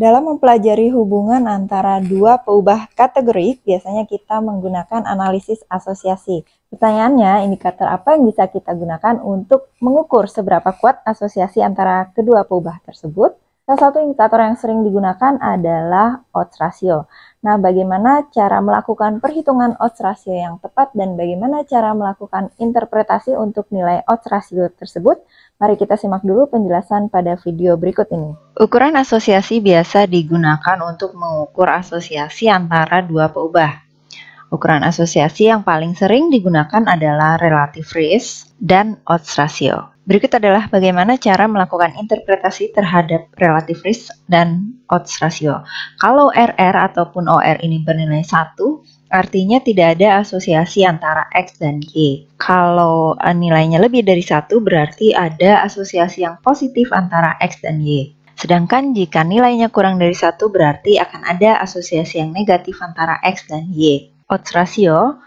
Dalam mempelajari hubungan antara dua peubah kategorik, biasanya kita menggunakan analisis asosiasi. Pertanyaannya, indikator apa yang bisa kita gunakan untuk mengukur seberapa kuat asosiasi antara kedua peubah tersebut? Salah satu indikator yang sering digunakan adalah odds ratio. Nah, bagaimana cara melakukan perhitungan odds ratio yang tepat dan bagaimana cara melakukan interpretasi untuk nilai odds ratio tersebut? Mari kita simak dulu penjelasan pada video berikut ini. Ukuran asosiasi biasa digunakan untuk mengukur asosiasi antara dua peubah. Ukuran asosiasi yang paling sering digunakan adalah relative risk dan odds ratio. Berikut adalah bagaimana cara melakukan interpretasi terhadap relative risk dan odds ratio. Kalau RR ataupun OR ini bernilai 1, artinya tidak ada asosiasi antara X dan Y. Kalau nilainya lebih dari 1, berarti ada asosiasi yang positif antara X dan Y. Sedangkan jika nilainya kurang dari 1, berarti akan ada asosiasi yang negatif antara X dan Y. Odds ratio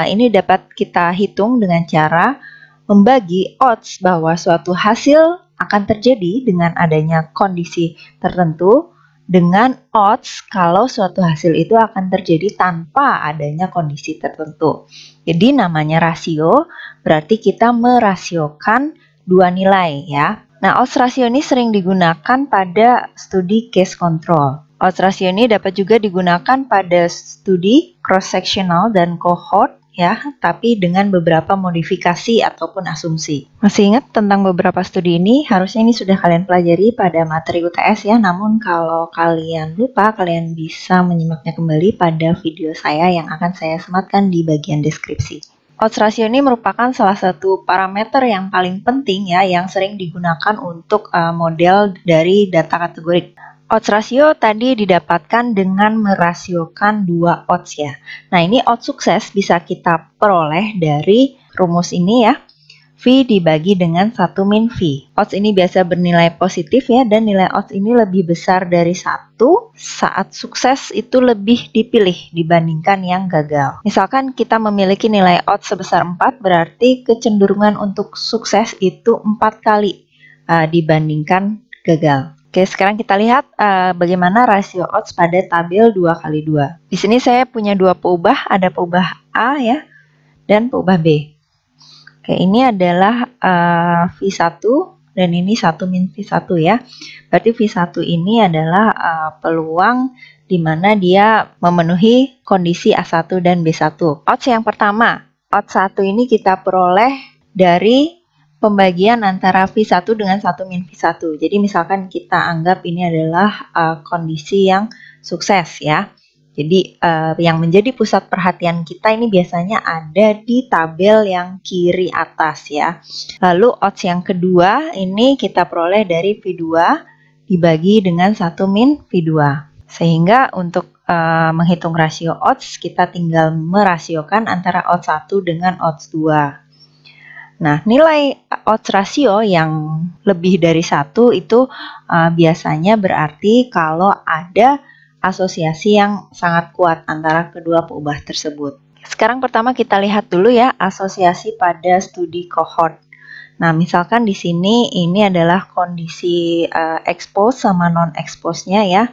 ini dapat kita hitung dengan cara membagi odds bahwa suatu hasil akan terjadi dengan adanya kondisi tertentu dengan odds kalau suatu hasil itu akan terjadi tanpa adanya kondisi tertentu. Jadi namanya rasio, berarti kita merasiokan dua nilai ya. Nah, odds ratio ini sering digunakan pada studi case control. Odds ratio ini dapat juga digunakan pada studi cross-sectional dan cohort ya, tapi dengan beberapa modifikasi ataupun asumsi. Masih ingat tentang beberapa studi ini? Harusnya ini sudah kalian pelajari pada materi UTS ya, namun kalau kalian lupa, kalian bisa menyimaknya kembali pada video saya yang akan saya sematkan di bagian deskripsi. Odds ratio ini merupakan salah satu parameter yang paling penting ya, yang sering digunakan untuk model dari data kategorik. Odds ratio tadi didapatkan dengan merasiokan dua odds ya. Nah, ini odds sukses bisa kita peroleh dari rumus ini ya. V dibagi dengan 1 min V. Odds ini biasa bernilai positif ya, dan nilai odds ini lebih besar dari 1 saat sukses itu lebih dipilih dibandingkan yang gagal. Misalkan kita memiliki nilai odds sebesar 4, berarti kecenderungan untuk sukses itu 4 kali dibandingkan gagal. Oke, sekarang kita lihat bagaimana rasio odds pada tabel 2x2. Di sini saya punya dua peubah, ada peubah A ya, dan peubah B. Oke, ini adalah V1 dan ini 1 min V1 ya. Berarti V1 ini adalah peluang di mana dia memenuhi kondisi A1 dan B1. Odds yang pertama, odds 1 ini kita peroleh dari pembagian antara V1 dengan 1 min V1. Jadi misalkan kita anggap ini adalah kondisi yang sukses ya. Jadi yang menjadi pusat perhatian kita ini biasanya ada di tabel yang kiri atas ya. Lalu odds yang kedua ini kita peroleh dari V2 dibagi dengan 1 min V2. Sehingga untuk menghitung rasio odds kita tinggal merasiokan antara odds 1 dengan odds 2. Nah, nilai odds ratio yang lebih dari 1 itu biasanya berarti kalau ada asosiasi yang sangat kuat antara kedua peubah tersebut. Sekarang pertama kita lihat dulu ya asosiasi pada studi cohort. Nah, misalkan di sini ini adalah kondisi expose sama non-expose-nya ya.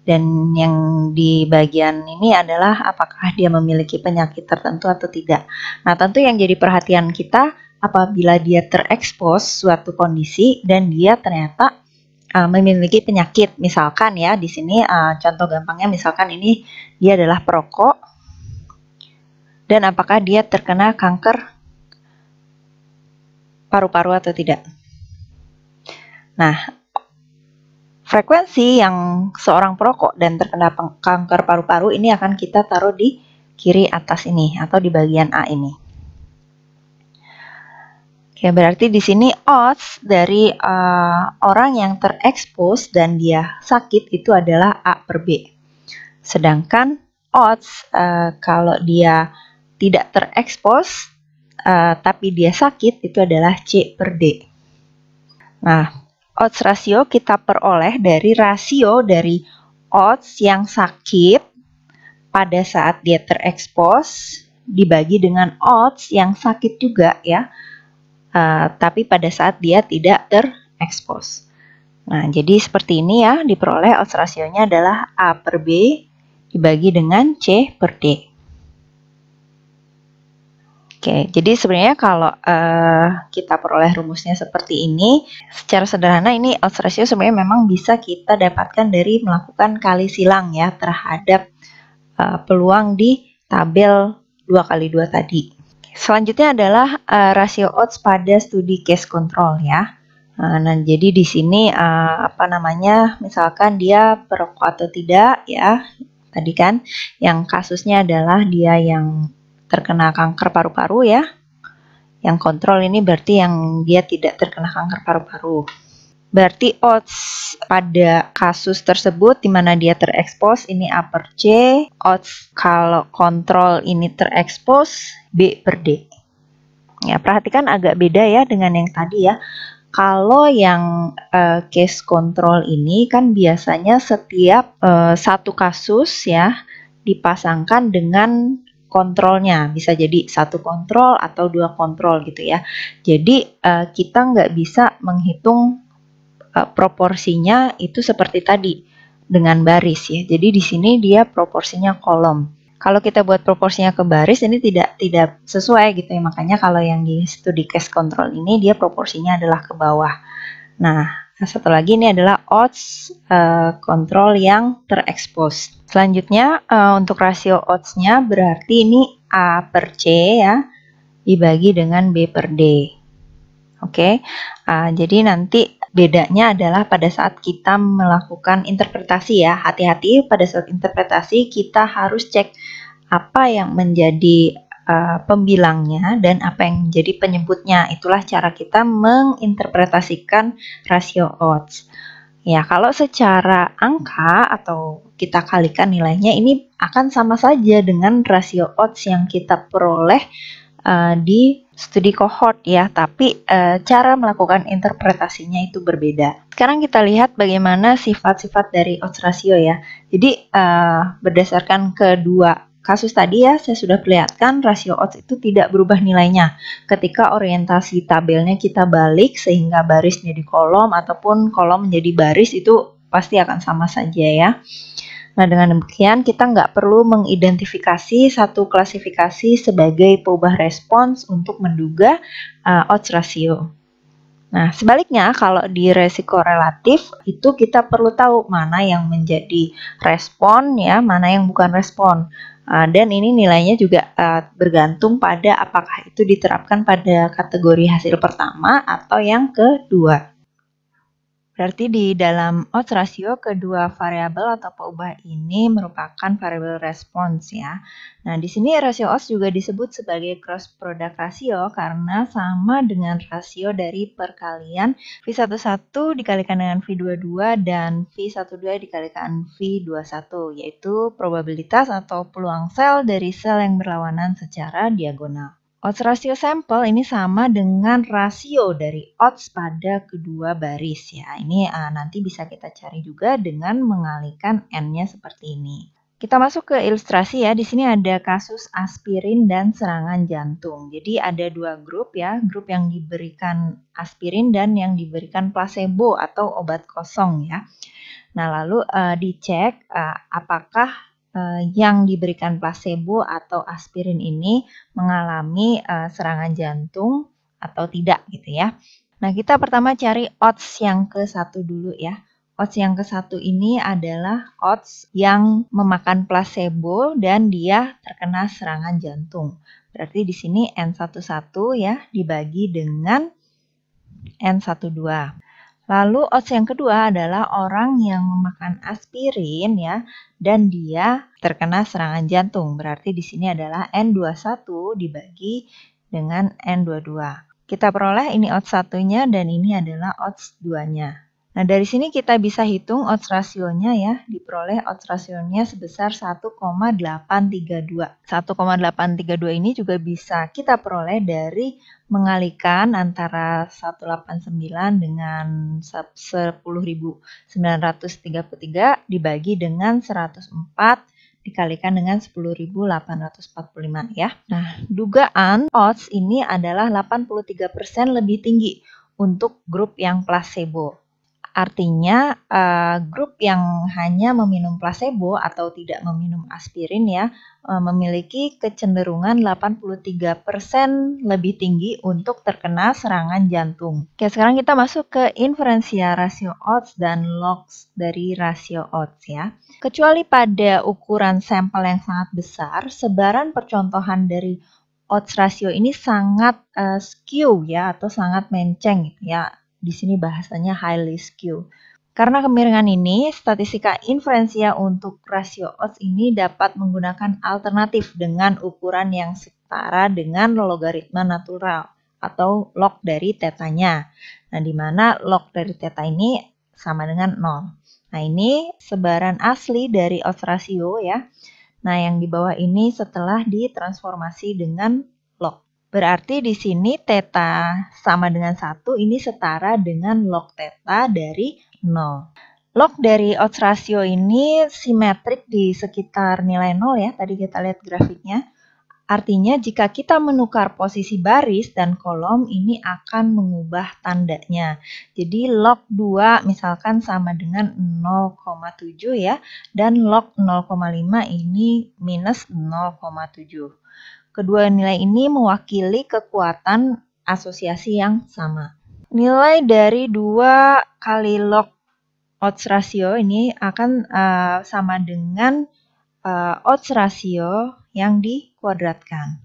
Dan yang di bagian ini adalah apakah dia memiliki penyakit tertentu atau tidak. Nah, tentu yang jadi perhatian kita apabila dia terekspos suatu kondisi dan dia ternyata memiliki penyakit. Misalkan ya, di sini contoh gampangnya misalkan ini dia adalah perokok dan apakah dia terkena kanker paru-paru atau tidak. Nah, frekuensi yang seorang perokok dan terkena kanker paru-paru ini akan kita taruh di kiri atas ini atau di bagian A ini. Oke, berarti di sini odds dari orang yang terekspos dan dia sakit itu adalah A per B. Sedangkan odds kalau dia tidak terekspos tapi dia sakit itu adalah C per D. Nah, odds rasio kita peroleh dari rasio dari odds yang sakit pada saat dia terekspos dibagi dengan odds yang sakit juga ya, tapi pada saat dia tidak terekspos. Nah, jadi seperti ini ya, diperoleh odds rasionya adalah A per B dibagi dengan C per D. Oke, jadi sebenarnya kalau kita peroleh rumusnya seperti ini, secara sederhana ini odds ratio sebenarnya memang bisa kita dapatkan dari melakukan kali silang ya terhadap peluang di tabel 2x2 tadi. Selanjutnya adalah rasio odds pada studi case control ya. Nah, jadi di sini misalkan dia perokok atau tidak ya. Tadi kan yang kasusnya adalah dia yang terkena kanker paru-paru ya. Yang kontrol ini berarti yang dia tidak terkena kanker paru-paru. Berarti odds pada kasus tersebut di mana dia terekspos ini A per C, odds kalau kontrol ini terekspos B per D. Ya, perhatikan agak beda ya dengan yang tadi ya. Kalau yang case control ini kan biasanya setiap satu kasus ya dipasangkan dengan kontrolnya, bisa jadi satu kontrol atau dua kontrol gitu ya. Jadi kita nggak bisa menghitung proporsinya itu seperti tadi dengan baris ya. Jadi di sini dia proporsinya kolom. Kalau kita buat proporsinya ke baris ini tidak sesuai gitu ya. Makanya kalau yang di studi case control ini dia proporsinya adalah ke bawah. Nah, satu lagi ini adalah odds kontrol yang terekspos. Selanjutnya untuk rasio odds-nya berarti ini A per C ya dibagi dengan B per D. Oke, jadi nanti bedanya adalah pada saat kita melakukan interpretasi ya. Hati-hati pada saat interpretasi kita harus cek apa yang menjadi pembilangnya dan apa yang menjadi penyebutnya. Itulah cara kita menginterpretasikan rasio odds. Ya, kalau secara angka atau kita kalikan nilainya ini akan sama saja dengan rasio odds yang kita peroleh di studi cohort ya, tapi cara melakukan interpretasinya itu berbeda. Sekarang kita lihat bagaimana sifat-sifat dari odds ratio ya. Jadi berdasarkan kedua kasus tadi ya, saya sudah perlihatkan rasio odds itu tidak berubah nilainya ketika orientasi tabelnya kita balik sehingga baris menjadi kolom ataupun kolom menjadi baris, itu pasti akan sama saja ya. Nah, dengan demikian kita nggak perlu mengidentifikasi satu klasifikasi sebagai peubah respons untuk menduga odds ratio. Nah, sebaliknya kalau di resiko relatif itu kita perlu tahu mana yang menjadi respon ya, mana yang bukan respon. Dan ini nilainya juga bergantung pada apakah itu diterapkan pada kategori hasil pertama atau yang kedua. Berarti di dalam odds ratio kedua variabel atau peubah ini merupakan variabel respons ya. Nah, di sini rasio odds juga disebut sebagai cross product ratio karena sama dengan rasio dari perkalian V11 dikalikan dengan V22 dan V12 dikalikan V21, yaitu probabilitas atau peluang sel dari sel yang berlawanan secara diagonal. Odds ratio sampel ini sama dengan rasio dari odds pada kedua baris ya. Ini nanti bisa kita cari juga dengan mengalihkan N-nya seperti ini. Kita masuk ke ilustrasi ya. Di sini ada kasus aspirin dan serangan jantung. Jadi ada dua grup ya, grup yang diberikan aspirin dan yang diberikan placebo atau obat kosong ya. Nah, lalu dicek apakah yang diberikan placebo atau aspirin ini mengalami serangan jantung atau tidak gitu ya. Nah, kita pertama cari odds yang ke-1 dulu ya. Odds yang ke-1 ini adalah odds yang memakan placebo dan dia terkena serangan jantung. Berarti di sini N11 ya dibagi dengan N12. Lalu odds yang kedua adalah orang yang memakan aspirin ya dan dia terkena serangan jantung. Berarti di sini adalah N21 dibagi dengan N22. Kita peroleh ini odds satunya dan ini adalah odds 2-nya. Nah, dari sini kita bisa hitung odds rasionya ya. Diperoleh odds rasionya sebesar 1,832. 1,832 ini juga bisa kita peroleh dari mengalihkan antara 189 dengan 10.933 dibagi dengan 104 dikalikan dengan 10.845 ya. Nah, dugaan odds ini adalah 83% lebih tinggi untuk grup yang placebo. Artinya grup yang hanya meminum placebo atau tidak meminum aspirin ya memiliki kecenderungan 83% lebih tinggi untuk terkena serangan jantung. Oke, sekarang kita masuk ke inferensia rasio odds dan logs dari rasio odds ya. Kecuali pada ukuran sampel yang sangat besar, sebaran percontohan dari odds rasio ini sangat skew ya atau sangat menceng gitu ya. Di sini bahasanya highly skew. Karena kemiringan ini, statistika inferensia untuk rasio odds ini dapat menggunakan alternatif dengan ukuran yang setara dengan logaritma natural atau log dari tetanya. Nah, di mana log dari teta ini sama dengan 0. Nah, ini sebaran asli dari odds rasio ya. Nah, yang di bawah ini setelah ditransformasi dengan log. Berarti di sini teta sama dengan 1, ini setara dengan log teta dari 0. Log dari odds rasio ini simetrik di sekitar nilai 0 ya, tadi kita lihat grafiknya. Artinya jika kita menukar posisi baris dan kolom, ini akan mengubah tandanya. Jadi log 2 misalkan sama dengan 0,7 ya, dan log 0,5 ini minus 0,7. Kedua nilai ini mewakili kekuatan asosiasi yang sama. Nilai dari 2 kali log odds rasio ini akan sama dengan odds rasio yang dikuadratkan.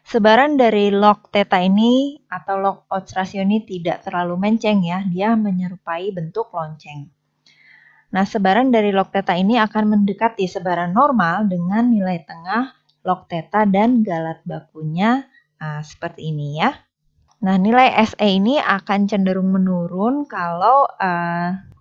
Sebaran dari log theta ini atau log odds rasio ini tidak terlalu menceng ya, dia menyerupai bentuk lonceng. Nah, sebaran dari log theta ini akan mendekati sebaran normal dengan nilai tengah log theta dan galat bakunya seperti ini ya. Nah, nilai SE ini akan cenderung menurun kalau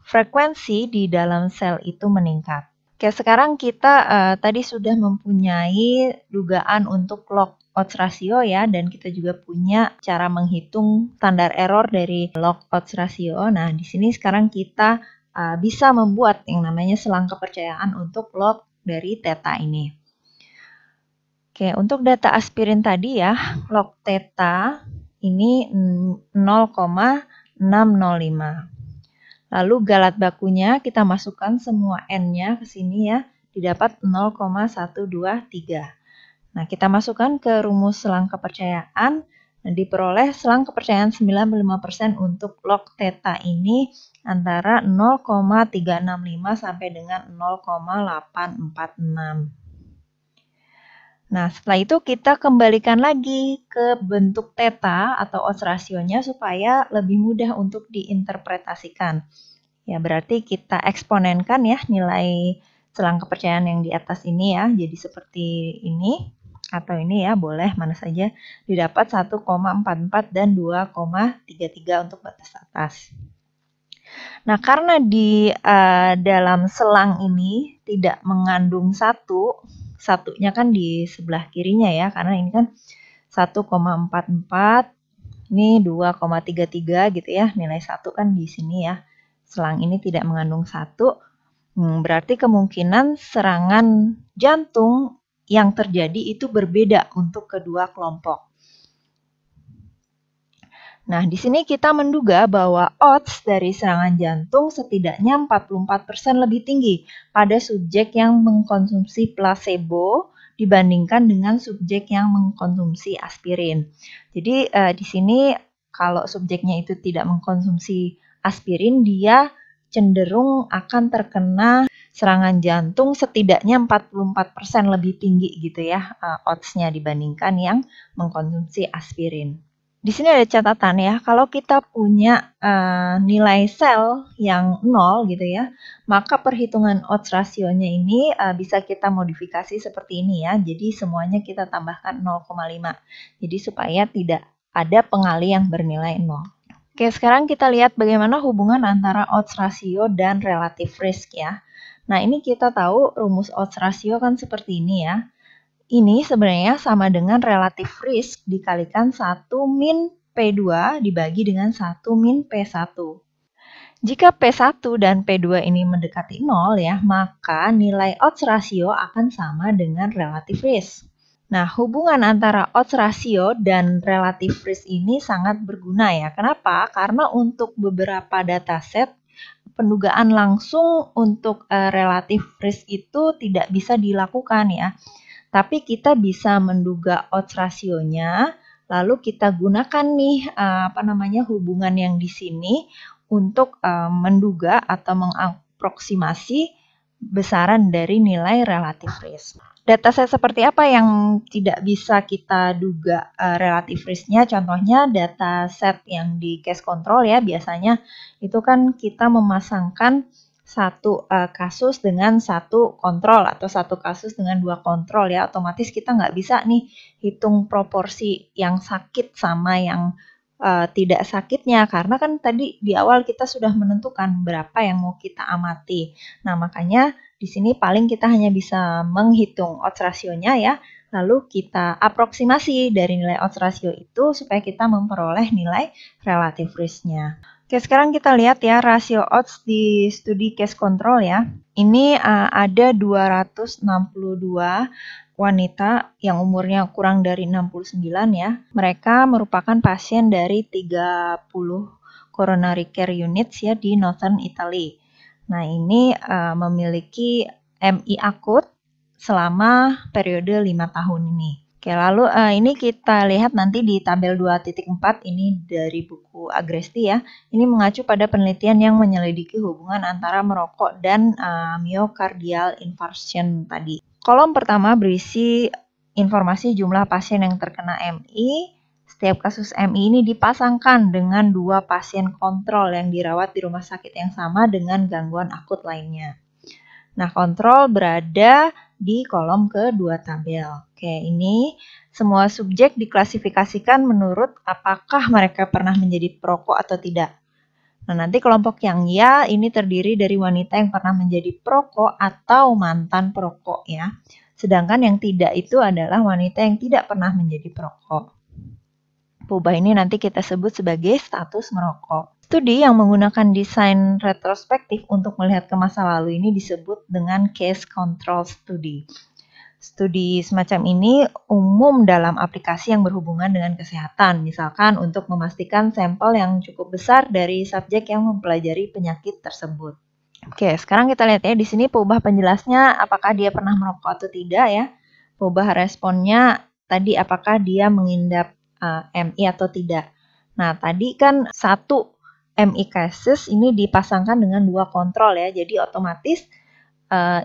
frekuensi di dalam sel itu meningkat. Oke, sekarang kita tadi sudah mempunyai dugaan untuk log odds rasio ya, dan kita juga punya cara menghitung standar error dari log odds rasio. Nah, di sini sekarang kita bisa membuat yang namanya selang kepercayaan untuk log dari theta ini. Oke, untuk data aspirin tadi ya, log theta ini 0,605. Lalu galat bakunya kita masukkan semua N-nya ke sini ya, didapat 0,123. Nah, kita masukkan ke rumus selang kepercayaan, dan diperoleh selang kepercayaan 95% untuk log theta ini antara 0,365 sampai dengan 0,846. Nah, setelah itu kita kembalikan lagi ke bentuk theta atau odds rasionya supaya lebih mudah untuk diinterpretasikan. Ya, berarti kita eksponenkan ya nilai selang kepercayaan yang di atas ini ya. Jadi seperti ini atau ini ya, boleh mana saja. Didapat 1,44 dan 2,33 untuk batas atas. Nah, karena di dalam selang ini tidak mengandung satunya kan di sebelah kirinya ya, karena ini kan 1,44, ini 2,33 gitu ya, nilai 1 kan di sini ya. Selang ini tidak mengandung 1, berarti kemungkinan serangan jantung yang terjadi itu berbeda untuk kedua kelompok. Nah, di sini kita menduga bahwa odds dari serangan jantung setidaknya 44% lebih tinggi pada subjek yang mengkonsumsi placebo dibandingkan dengan subjek yang mengkonsumsi aspirin. Jadi di sini kalau subjeknya itu tidak mengkonsumsi aspirin, dia cenderung akan terkena serangan jantung setidaknya 44% lebih tinggi gitu ya odds-nya dibandingkan yang mengkonsumsi aspirin. Di sini ada catatan ya, kalau kita punya nilai sel yang 0 gitu ya, maka perhitungan odds rasionya ini bisa kita modifikasi seperti ini ya. Jadi semuanya kita tambahkan 0,5. Jadi supaya tidak ada pengali yang bernilai 0. Oke, sekarang kita lihat bagaimana hubungan antara odds rasio dan relative risk ya. Nah, ini kita tahu rumus odds rasio kan seperti ini ya. Ini sebenarnya sama dengan relative risk dikalikan 1 min P2 dibagi dengan 1 min P1. Jika P1 dan P2 ini mendekati 0 ya, maka nilai odds rasio akan sama dengan relative risk. Nah, hubungan antara odds ratio dan relative risk ini sangat berguna ya. Kenapa? Karena untuk beberapa dataset, pendugaan langsung untuk relative risk itu tidak bisa dilakukan ya. Tapi kita bisa menduga odds rasionya, lalu kita gunakan nih hubungan yang di sini untuk menduga atau mengaproksimasi besaran dari nilai relative risk. Dataset seperti apa yang tidak bisa kita duga relative risk-nya? Contohnya dataset yang di case control ya, biasanya itu kan kita memasangkan satu kasus dengan satu kontrol atau satu kasus dengan dua kontrol ya, otomatis kita nggak bisa nih hitung proporsi yang sakit sama yang tidak sakitnya, karena kan tadi di awal kita sudah menentukan berapa yang mau kita amati. Nah, makanya di sini paling kita hanya bisa menghitung odds rasionya ya, lalu kita aproksimasi dari nilai odds rasio itu supaya kita memperoleh nilai relative risk-nya. Oke, sekarang kita lihat ya rasio odds di studi case control ya. Ini ada 262 wanita yang umurnya kurang dari 69 ya. Mereka merupakan pasien dari 30 coronary care units ya di Northern Italy. Nah, ini memiliki MI akut selama periode 5 tahun ini. Oke, lalu ini kita lihat nanti di tabel 2.4 ini dari buku Agresti ya. Ini mengacu pada penelitian yang menyelidiki hubungan antara merokok dan myocardial infarction tadi. Kolom pertama berisi informasi jumlah pasien yang terkena MI. Setiap kasus MI ini dipasangkan dengan dua pasien kontrol yang dirawat di rumah sakit yang sama dengan gangguan akut lainnya. Nah, kontrol berada di kolom kedua tabel. Oke, ini semua subjek diklasifikasikan menurut apakah mereka pernah menjadi perokok atau tidak. Nah, nanti kelompok yang ya ini terdiri dari wanita yang pernah menjadi perokok atau mantan perokok ya. Sedangkan yang tidak itu adalah wanita yang tidak pernah menjadi perokok. Perubahan ini nanti kita sebut sebagai status merokok. Studi yang menggunakan desain retrospektif untuk melihat ke masa lalu ini disebut dengan case control study. Studi semacam ini umum dalam aplikasi yang berhubungan dengan kesehatan, misalkan untuk memastikan sampel yang cukup besar dari subjek yang mempelajari penyakit tersebut. Oke, sekarang kita lihat ya di sini peubah penjelasnya apakah dia pernah merokok atau tidak ya. Peubah responnya tadi apakah dia mengidap MI atau tidak. Nah, tadi kan satu MI cases ini dipasangkan dengan dua kontrol ya, jadi otomatis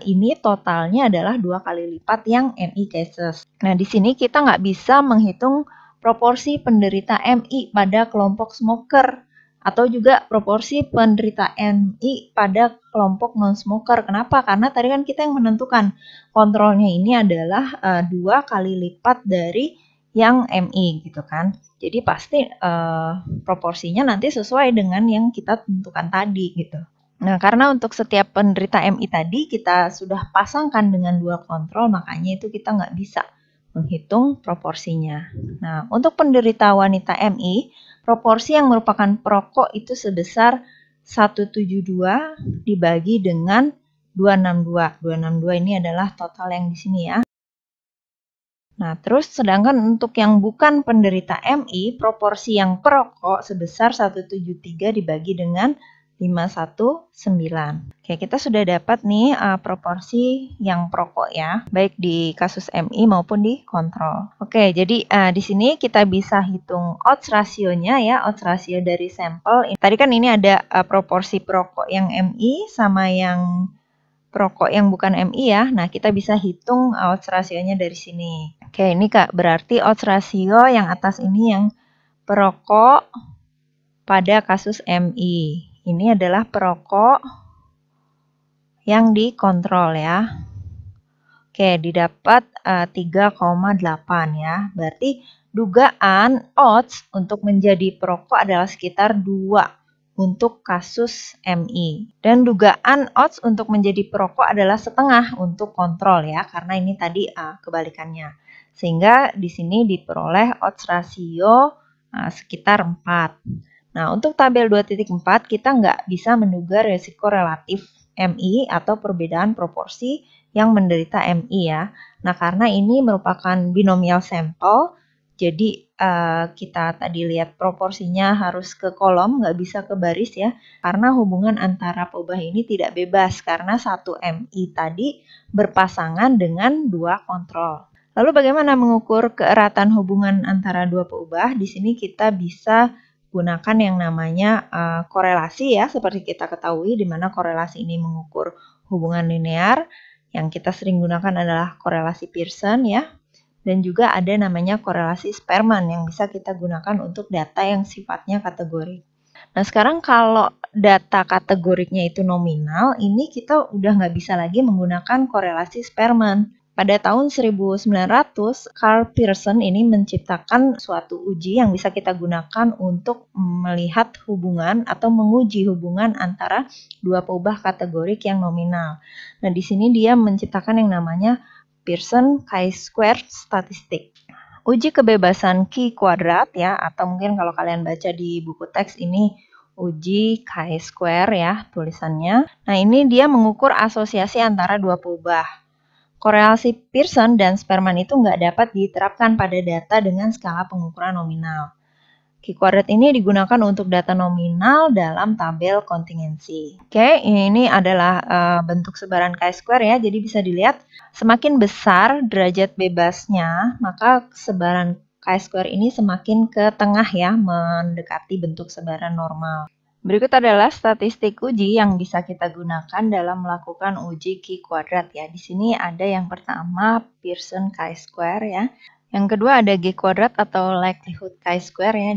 ini totalnya adalah 2 kali lipat yang MI cases. Nah, di sini kita nggak bisa menghitung proporsi penderita MI pada kelompok smoker atau juga proporsi penderita MI pada kelompok non-smoker. Kenapa? Karena tadi kan kita yang menentukan kontrolnya ini adalah 2 kali lipat dari yang MI gitu kan. Jadi pasti proporsinya nanti sesuai dengan yang kita tentukan tadi gitu. Nah, karena untuk setiap penderita MI tadi kita sudah pasangkan dengan dua kontrol, makanya itu kita nggak bisa menghitung proporsinya. Nah, untuk penderita wanita MI, proporsi yang merupakan perokok itu sebesar 172 dibagi dengan 262. 262 ini adalah total yang di sini ya. Nah, terus sedangkan untuk yang bukan penderita MI, proporsi yang perokok sebesar 173 dibagi dengan 519. Oke, kita sudah dapat nih proporsi yang perokok ya, baik di kasus MI maupun di kontrol. Oke, jadi di sini kita bisa hitung odds rasionya ya, odds rasio dari sampel. Tadi kan ini ada proporsi perokok yang MI sama yang perokok yang bukan MI ya. Nah, kita bisa hitung odds rasionya dari sini. Oke, ini Kak, berarti odds rasio yang atas ini yang perokok pada kasus MI. Ini adalah perokok yang dikontrol ya. Oke, didapat 3,8 ya. Berarti dugaan odds untuk menjadi perokok adalah sekitar 2 untuk kasus MI. Dan dugaan odds untuk menjadi perokok adalah setengah untuk kontrol ya, karena ini tadi kebalikannya. Sehingga di sini diperoleh odds rasio sekitar 4. Nah, untuk tabel 2.4 kita nggak bisa menduga resiko relatif MI atau perbedaan proporsi yang menderita MI ya. Nah, karena ini merupakan binomial sampel, jadi kita tadi lihat proporsinya harus ke kolom, nggak bisa ke baris ya, karena hubungan antara peubah ini tidak bebas, karena satu MI tadi berpasangan dengan dua kontrol. Lalu bagaimana mengukur keeratan hubungan antara dua peubah? Di sini kita bisa gunakan yang namanya korelasi ya, seperti kita ketahui, di mana korelasi ini mengukur hubungan linear. Yang kita sering gunakan adalah korelasi Pearson ya. Dan juga ada namanya korelasi Spearman yang bisa kita gunakan untuk data yang sifatnya kategorik. Nah, sekarang kalau data kategoriknya itu nominal, ini kita udah nggak bisa lagi menggunakan korelasi Spearman. Pada tahun 1900, Carl Pearson ini menciptakan suatu uji yang bisa kita gunakan untuk melihat hubungan atau menguji hubungan antara dua peubah kategorik yang nominal. Nah, di sini dia menciptakan yang namanya Pearson chi-square statistik. Uji kebebasan chi-kuadrat ya, atau mungkin kalau kalian baca di buku teks ini uji chi-square ya tulisannya. Nah, ini dia mengukur asosiasi antara dua peubah. Korelasi Pearson dan Spearman itu nggak dapat diterapkan pada data dengan skala pengukuran nominal. Chi-kuadrat ini digunakan untuk data nominal dalam tabel kontingensi. Oke, ini adalah bentuk sebaran chi-square ya. Jadi bisa dilihat semakin besar derajat bebasnya, maka sebaran chi-square ini semakin ke tengah ya, mendekati bentuk sebaran normal. Berikut adalah statistik uji yang bisa kita gunakan dalam melakukan uji chi-kuadrat ya. Di sini ada yang pertama Pearson chi-square ya. Yang kedua ada G kuadrat atau likelihood chi-square ya.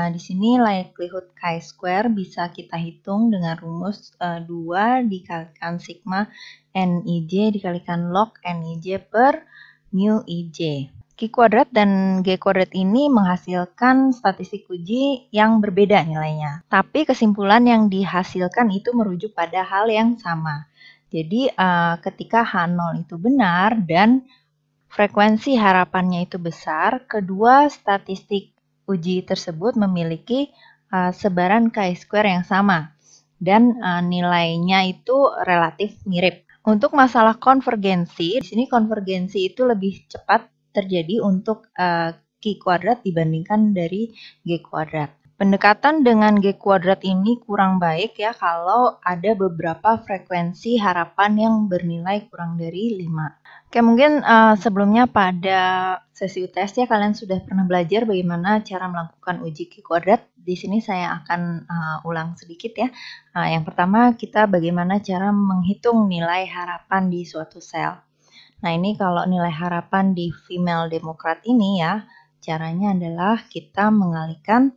Di sini likelihood chi-square bisa kita hitung dengan rumus 2 dikalikan sigma Nij dikalikan log Nij per mu Ij. Q kuadrat dan G kuadrat ini menghasilkan statistik uji yang berbeda nilainya. Tapi kesimpulan yang dihasilkan itu merujuk pada hal yang sama. Jadi ketika H0 itu benar dan frekuensi harapannya itu besar, kedua statistik uji tersebut memiliki sebaran chi-square yang sama dan nilainya itu relatif mirip. Untuk masalah konvergensi, di sini konvergensi itu lebih cepat terjadi untuk Q kuadrat dibandingkan dari G kuadrat. Pendekatan dengan G kuadrat ini kurang baik ya kalau ada beberapa frekuensi harapan yang bernilai kurang dari 5. Oke, mungkin sebelumnya pada sesi UTS ya kalian sudah pernah belajar bagaimana cara melakukan uji Q kuadrat. Di sini saya akan ulang sedikit ya. Yang pertama kita bagaimana cara menghitung nilai harapan di suatu sel. Nah, ini kalau nilai harapan di female demokrat ini ya, caranya adalah kita mengalihkan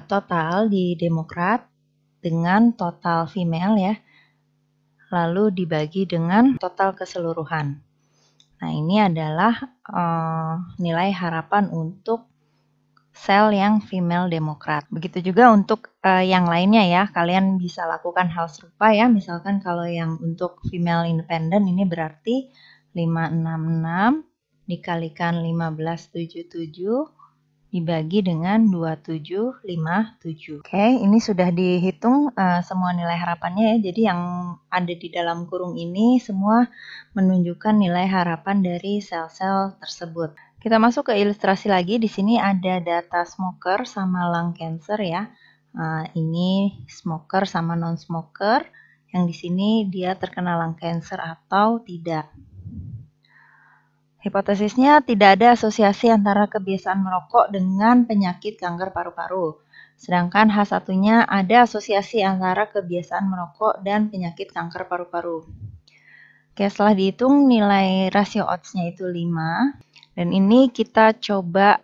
total di demokrat dengan total female ya, lalu dibagi dengan total keseluruhan. Nah, ini adalah nilai harapan untuk sel yang female demokrat. Begitu juga untuk yang lainnya ya, kalian bisa lakukan hal serupa ya. Misalkan kalau yang untuk female independent ini berarti 566 dikalikan 1577 dibagi dengan 2757. Oke, ini sudah dihitung semua nilai harapannya ya. Jadi yang ada di dalam kurung ini semua menunjukkan nilai harapan dari sel-sel tersebut. Kita masuk ke ilustrasi lagi. Di sini ada data smoker sama lung cancer ya. Ini smoker sama non-smoker. Yang di sini dia terkena lung cancer atau tidak. Hipotesisnya tidak ada asosiasi antara kebiasaan merokok dengan penyakit kanker paru-paru. Sedangkan H1-nya ada asosiasi antara kebiasaan merokok dan penyakit kanker paru-paru. Oke, setelah dihitung nilai rasio odds-nya itu 5. Dan ini kita coba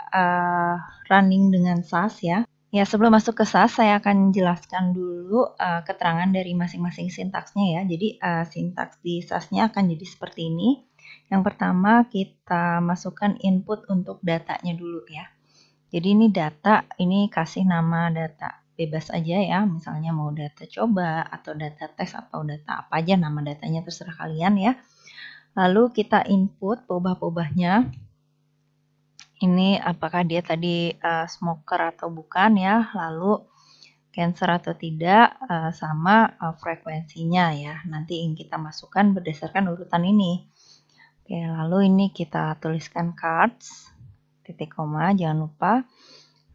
running dengan SAS ya. Ya, sebelum masuk ke SAS, saya akan jelaskan dulu keterangan dari masing-masing sintaksnya ya. Jadi sintaks di SAS-nya akan jadi seperti ini. Yang pertama kita masukkan input untuk datanya dulu ya. Jadi ini data, ini kasih nama data bebas aja ya. Misalnya mau data coba atau data tes atau data apa aja, nama datanya terserah kalian ya. Lalu kita input peubah-peubahnya. Ini apakah dia tadi smoker atau bukan ya. Lalu Cancer atau tidak, sama frekuensinya ya. Nanti yang kita masukkan berdasarkan urutan ini. Oke, lalu ini kita tuliskan cards, titik koma, jangan lupa.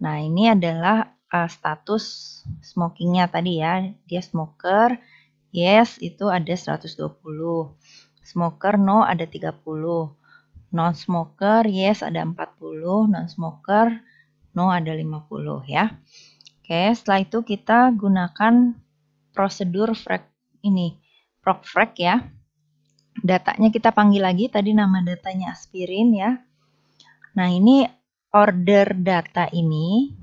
Nah, ini adalah status smokingnya tadi ya. Dia smoker, yes itu ada 120. Smoker no ada 30. Non-smoker yes ada 40. Non-smoker no ada 50 ya. Oke, setelah itu kita gunakan prosedur procfrag ya. Datanya kita panggil lagi, tadi nama datanya aspirin ya. Nah, ini order data ini,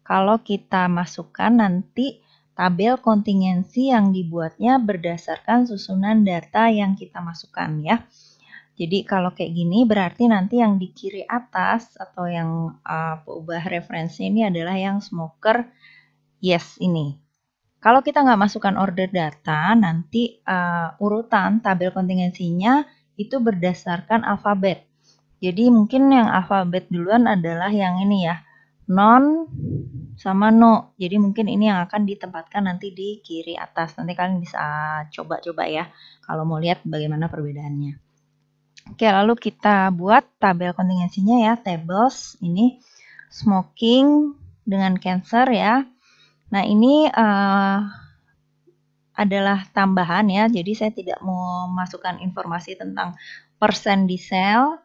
kalau kita masukkan nanti tabel kontingensi yang dibuatnya berdasarkan susunan data yang kita masukkan ya. Jadi kalau kayak gini berarti nanti yang di kiri atas atau yang peubah referensi ini adalah yang smoker yes ini. Kalau kita nggak masukkan order data, nanti urutan tabel kontingensinya itu berdasarkan alfabet. Jadi mungkin yang alfabet duluan adalah yang ini ya, non sama no. Jadi mungkin ini yang akan ditempatkan nanti di kiri atas. Nanti kalian bisa coba-coba ya, kalau mau lihat bagaimana perbedaannya. Oke, lalu kita buat tabel kontingensinya ya, tables ini smoking dengan cancer ya. Nah, ini adalah tambahan ya, jadi saya tidak mau masukkan informasi tentang persen di sel,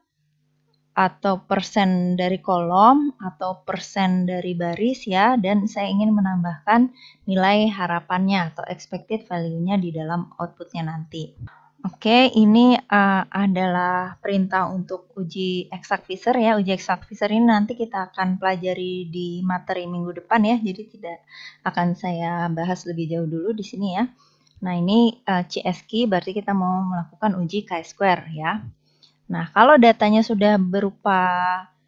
atau persen dari kolom, atau persen dari baris ya, dan saya ingin menambahkan nilai harapannya atau expected value-nya di dalam outputnya nanti. Oke, ini adalah perintah untuk uji exact fissure ya. Uji exact fissure ini nanti kita akan pelajari di materi minggu depan ya, jadi tidak akan saya bahas lebih jauh dulu di sini ya. Nah, ini CSQ berarti kita mau melakukan uji chi-square ya. Nah, kalau datanya sudah berupa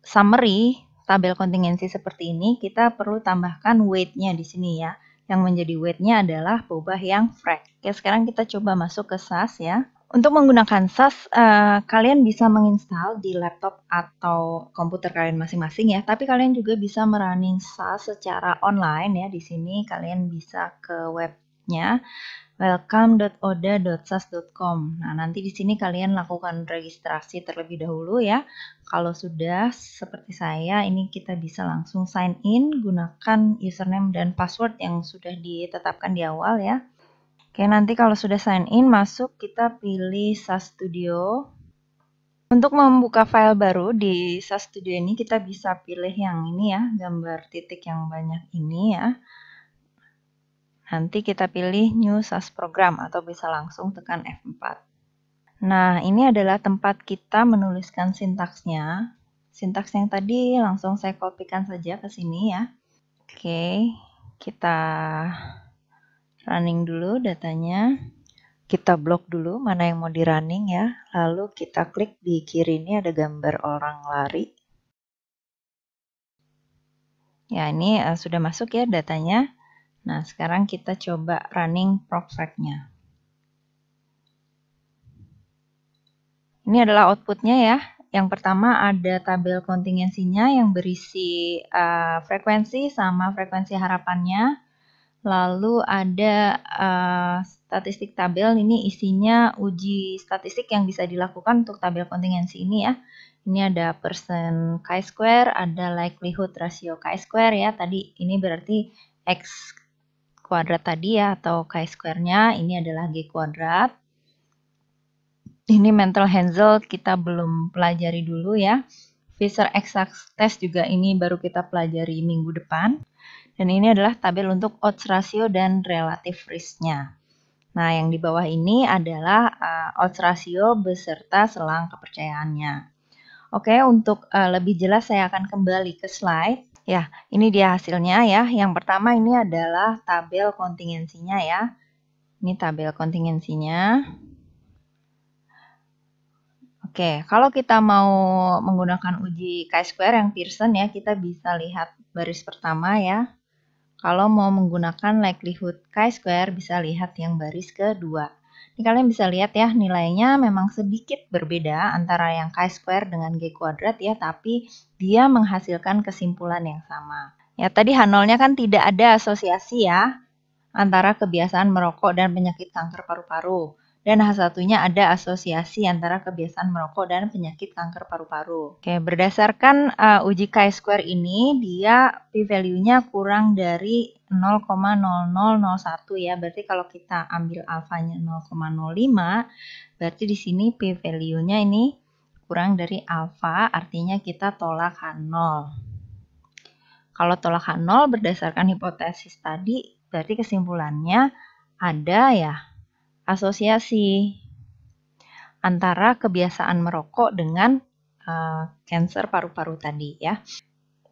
summary, tabel kontingensi seperti ini, kita perlu tambahkan weight-nya di sini ya. Yang menjadi weight-nya adalah peubah yang frag. Oke, sekarang kita coba masuk ke SAS ya. Untuk menggunakan SAS, kalian bisa menginstal di laptop atau komputer kalian masing-masing ya. Tapi kalian juga bisa merunning SAS secara online ya. Di sini kalian bisa ke webnya welcome.oda.sas.com. Nah, nanti di sini kalian lakukan registrasi terlebih dahulu ya. Kalau sudah seperti saya, ini kita bisa langsung sign in gunakan username dan password yang sudah ditetapkan di awal ya. Oke, nanti kalau sudah sign in masuk, kita pilih SAS Studio. Untuk membuka file baru di SAS Studio ini kita bisa pilih yang ini ya, gambar titik yang banyak ini ya. Nanti kita pilih New SAS Program atau bisa langsung tekan F4. Nah, ini adalah tempat kita menuliskan sintaksnya. Sintaks yang tadi langsung saya kopikan saja ke sini ya. Oke, kita running dulu datanya. Kita blok dulu mana yang mau di running ya. Lalu kita klik di kiri ini ada gambar orang lari. Ya, ini sudah masuk ya datanya. Nah, sekarang kita coba running procfrag-nya. Ini adalah outputnya ya. Yang pertama ada tabel kontingensinya yang berisi frekuensi sama frekuensi harapannya. Lalu ada statistik tabel, ini isinya uji statistik yang bisa dilakukan untuk tabel kontingensi ini ya. Ini ada persen chi-square, ada likelihood ratio chi-square ya. Tadi ini berarti X kuadrat tadi ya, atau chi-square-nya ini adalah G kuadrat. Ini mental Hansel kita belum pelajari dulu ya. Fisher exact test juga ini baru kita pelajari minggu depan. Dan ini adalah tabel untuk odds ratio dan relative risk-nya. Nah, yang di bawah ini adalah odds ratio beserta selang kepercayaannya. Oke, untuk lebih jelas saya akan kembali ke slide. Ya, ini dia hasilnya ya. Yang pertama ini adalah tabel kontingensinya ya. Ini tabel kontingensinya. Oke, kalau kita mau menggunakan uji chi-square yang Pearson ya, kita bisa lihat baris pertama ya. Kalau mau menggunakan likelihood chi-square, bisa lihat yang baris kedua. Ini kalian bisa lihat ya, nilainya memang sedikit berbeda antara yang chi-square dengan G kuadrat ya, tapi dia menghasilkan kesimpulan yang sama. Ya, tadi H0-nya kan tidak ada asosiasi ya antara kebiasaan merokok dan penyakit kanker paru-paru. Dan H1-nya ada asosiasi antara kebiasaan merokok dan penyakit kanker paru-paru. Oke, berdasarkan uji chi-square ini, dia p-value-nya kurang dari 0,0001 ya. Berarti kalau kita ambil alfanya 0,05, berarti di sini p-value-nya ini kurang dari alfa, artinya kita tolak H0. Kalau tolak H0 berdasarkan hipotesis tadi, berarti kesimpulannya ada ya asosiasi antara kebiasaan merokok dengan kanker paru-paru tadi ya.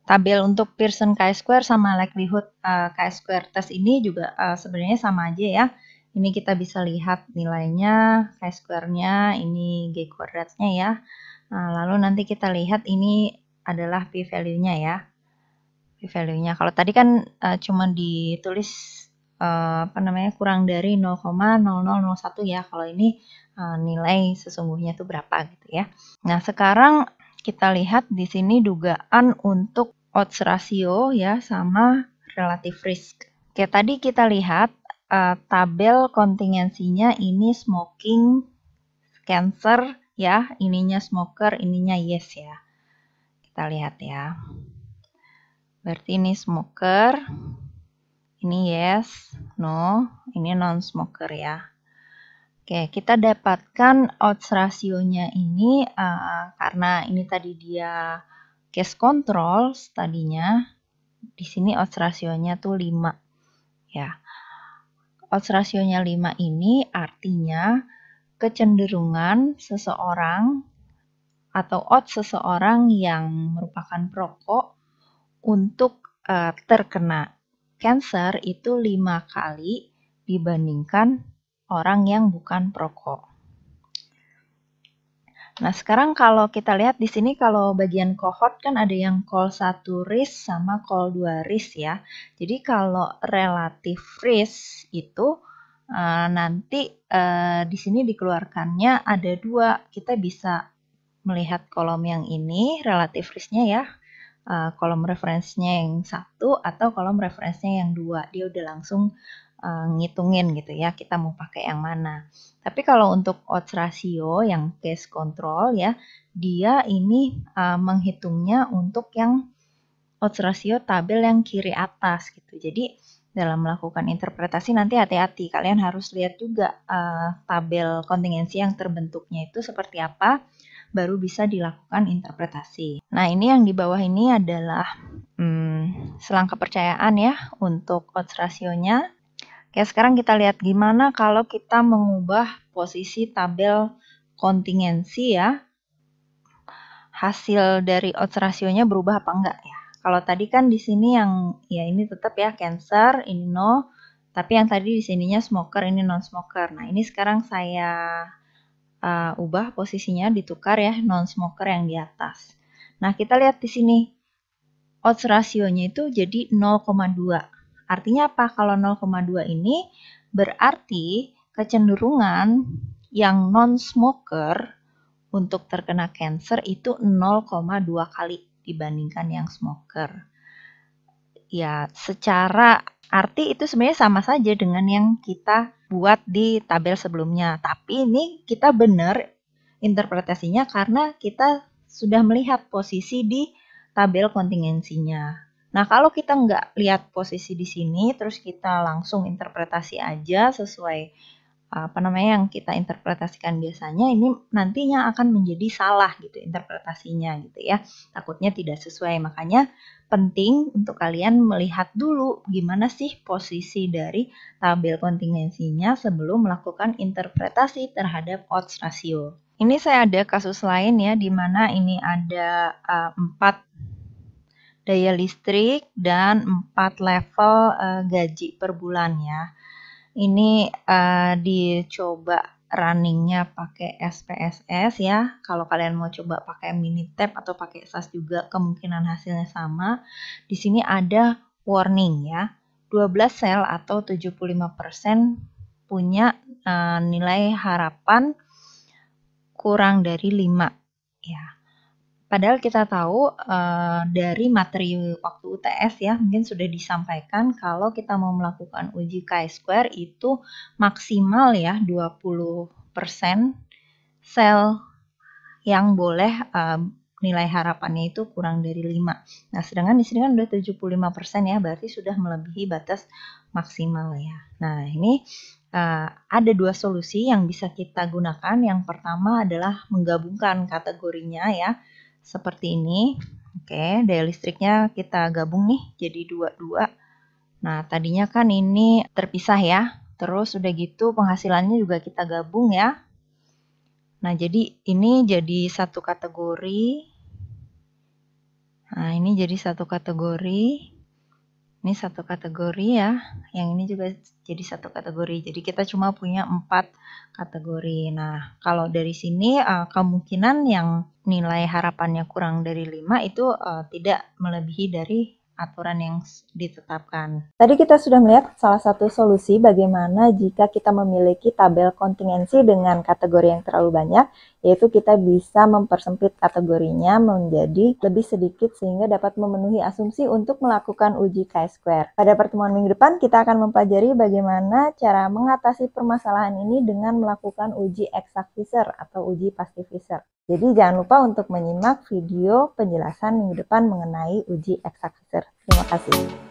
Tabel untuk Pearson chi-square sama likelihood chi-square test ini juga sebenarnya sama aja ya. Ini kita bisa lihat nilainya, chi-square-nya, ini G kuadratnya ya. Nah, lalu nanti kita lihat ini adalah p-value-nya ya. P-value-nya. Kalau tadi kan cuma ditulis kurang dari 0,0001 ya. Kalau ini nilai sesungguhnya itu berapa gitu ya. Nah, sekarang kita lihat di sini dugaan untuk odds ratio ya sama relative risk. Oke, tadi kita lihat tabel kontingensinya ini smoking, cancer ya, ininya smoker, ininya yes ya. Kita lihat ya. Berarti ini smoker, ini yes, no, ini non-smoker ya. Oke, kita dapatkan odds rasionya ini karena ini tadi dia case control tadinya. Di sini odds rasionya tuh 5 ya. Odds rasionya 5 ini artinya kecenderungan seseorang atau odds seseorang yang merupakan perokok untuk terkena cancer itu 5 kali dibandingkan orang yang bukan perokok. Nah, sekarang kalau kita lihat di sini kalau bagian cohort kan ada yang call 1 risk sama call 2 risk ya. Jadi kalau relative risk itu nanti di sini dikeluarkannya ada 2. Kita bisa melihat kolom yang ini relative risk-nya ya. Kolom referensinya yang 1 atau kolom referensinya yang 2. Dia udah langsung ngitungin gitu ya, kita mau pakai yang mana. Tapi kalau untuk odds ratio yang case control ya, dia ini menghitungnya untuk yang odds ratio tabel yang kiri atas gitu. Jadi dalam melakukan interpretasi nanti hati-hati, kalian harus lihat juga tabel kontingensi yang terbentuknya itu seperti apa, baru bisa dilakukan interpretasi. Nah, ini yang di bawah ini adalah selang kepercayaan ya untuk odds rasionya. Oke, sekarang kita lihat gimana kalau kita mengubah posisi tabel kontingensi ya. Hasil dari odds rasionya berubah apa enggak ya. Kalau tadi kan di sini yang ya ini tetap ya cancer, ini no. Tapi yang tadi di sininya smoker, ini non-smoker. Nah, ini sekarang saya ubah posisinya, ditukar ya non-smoker yang di atas. Nah, kita lihat di sini odds rasionya itu jadi 0,2. Artinya apa? Kalau 0,2 ini berarti kecenderungan yang non-smoker untuk terkena cancer itu 0,2 kali dibandingkan yang smoker. Ya, secara arti itu sebenarnya sama saja dengan yang kita buat di tabel sebelumnya. Tapi ini kita benar interpretasinya karena kita sudah melihat posisi di tabel kontingensinya. Nah, kalau kita nggak lihat posisi di sini, terus kita langsung interpretasi aja sesuai yang kita interpretasikan biasanya, ini nantinya akan menjadi salah gitu interpretasinya gitu ya. Takutnya tidak sesuai, makanya penting untuk kalian melihat dulu gimana sih posisi dari tabel kontingensinya sebelum melakukan interpretasi terhadap odds ratio. Ini saya ada kasus lain ya, di mana ini ada 4 daya listrik dan 4 level gaji per bulan ya. Ini dicoba runningnya pakai SPSS ya. Kalau kalian mau coba pakai Minitab atau pakai SAS juga kemungkinan hasilnya sama. Di sini ada warning ya. 12 sel atau 75% punya nilai harapan kurang dari 5 ya. Padahal kita tahu dari materi waktu UTS ya, mungkin sudah disampaikan kalau kita mau melakukan uji chi-square itu maksimal ya 20% sel yang boleh nilai harapannya itu kurang dari 5. Nah, sedangkan di sini kan udah 75% ya, berarti sudah melebihi batas maksimal ya. Nah, ini ada dua solusi yang bisa kita gunakan. Yang pertama adalah menggabungkan kategorinya ya, seperti ini. Oke, daya listriknya kita gabung nih jadi 2-2. Nah, tadinya kan ini terpisah ya. Terus udah gitu penghasilannya juga kita gabung ya. Nah, jadi ini jadi satu kategori. Nah, ini jadi satu kategori. Ini satu kategori ya. Yang ini juga jadi satu kategori. Jadi kita cuma punya 4 kategori. Nah, kalau dari sini kemungkinan yang nilai harapannya kurang dari 5 itu tidak melebihi dari aturan yang ditetapkan. Tadi kita sudah melihat salah satu solusi bagaimana jika kita memiliki tabel kontingensi dengan kategori yang terlalu banyak, yaitu kita bisa mempersempit kategorinya menjadi lebih sedikit sehingga dapat memenuhi asumsi untuk melakukan uji chi-square. Pada pertemuan minggu depan kita akan mempelajari bagaimana cara mengatasi permasalahan ini dengan melakukan uji exact fissure atau uji pasti fissure. Jadi jangan lupa untuk menyimak video penjelasan minggu depan mengenai uji exact fissure. Terima kasih.